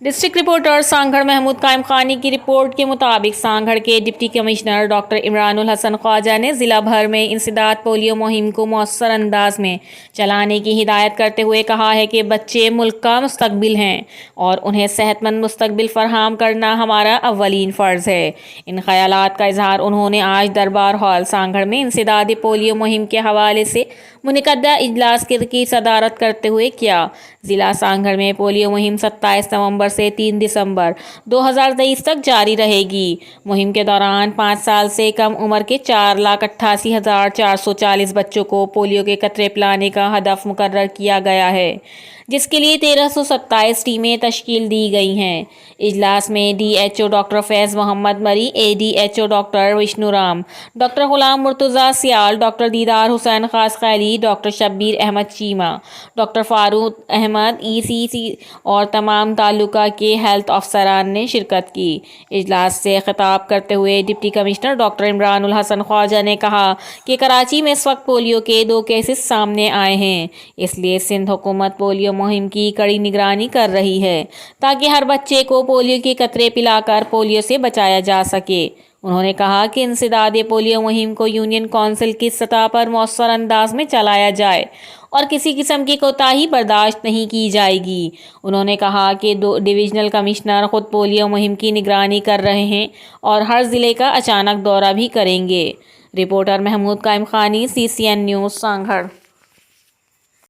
District reporter Sanghar Mahmood قائم خانی کی رپورٹ کے مطابق سانگھڑ کے ڈپٹی کمشنر ڈاکٹر عمران الحسن خواجہ نے ضلع بھر میں انسداد پولیو مہم کو مؤثر انداز میں چلانے کی ہدایت کرتے ہوئے کہا ہے کہ بچے ملک کا مستقبل ہیں اور انہیں صحت مند مستقبل فراہم کرنا ہمارا اولین فرض ہے۔ ان خیالات کا اظہار انہوں نے آج دربار ہال سانگھڑ میں انسداد پولیو مہم کے حوالے سے منعقدہ اجلاس کی صدارت کرتے ہوئے کیا۔ ضلع سانگھڑ میں پولیو مہم 27 نومبر سے 3 دسمبر 2023 تک جاری رہے گی۔ مہم کے دوران 5 سال سے کم عمر کے 4,88,440 بچوں کو پولیو کے قطرے پلانے کا ہدف مقرر کیا گیا ہے، جس کے لیے 1327 ٹیمیں تشکیل دی گئی ہیں۔ اجلاس میں D H O doctor Faiz Muhammad Marri, A D H O doctor Vishnu Ram, doctor Ghulam Murtaza Sial, doctor Didar Hussain Khaskheli, doctor Shabbir Ahmed Cheema, doctor Farooq Ahmed E C اور تمام تعلقہ کے ہیلتھ افسران نے شرکت کی۔ اجلاس سے خطاب کرتے ہوئے ڈپٹی کمشنر ڈاکٹر عمران الحسن خواجہ نے کہا کہ کراچی میں اس وقت پولیو کے 2 کیسز سامنے آئے ہیں، اس لیے سندھ حکومت پولیو مہم کی کڑی نگرانی کر رہی ہے تاکہ ہر بچے کو پولیو کے قطرے پلا کر پولیو سے بچایا جا سکے۔ انہوں نے کہا کہ انسداد پولیو مہم کو یونین کونسل کی سطح پر مؤثر انداز میں چلایا جائے اور کسی قسم کی کوتاہی برداشت نہیں کی جائے گی۔ انہوں نے کہا کہ ڈویژنل کمشنر خود پولیو مہم کی نگرانی کر رہے ہیں اور ہر ضلع کا اچانک دورہ بھی کریں گے۔ رپورٹر محمود قائم خانی، CCN نیوز، سانگھڑ۔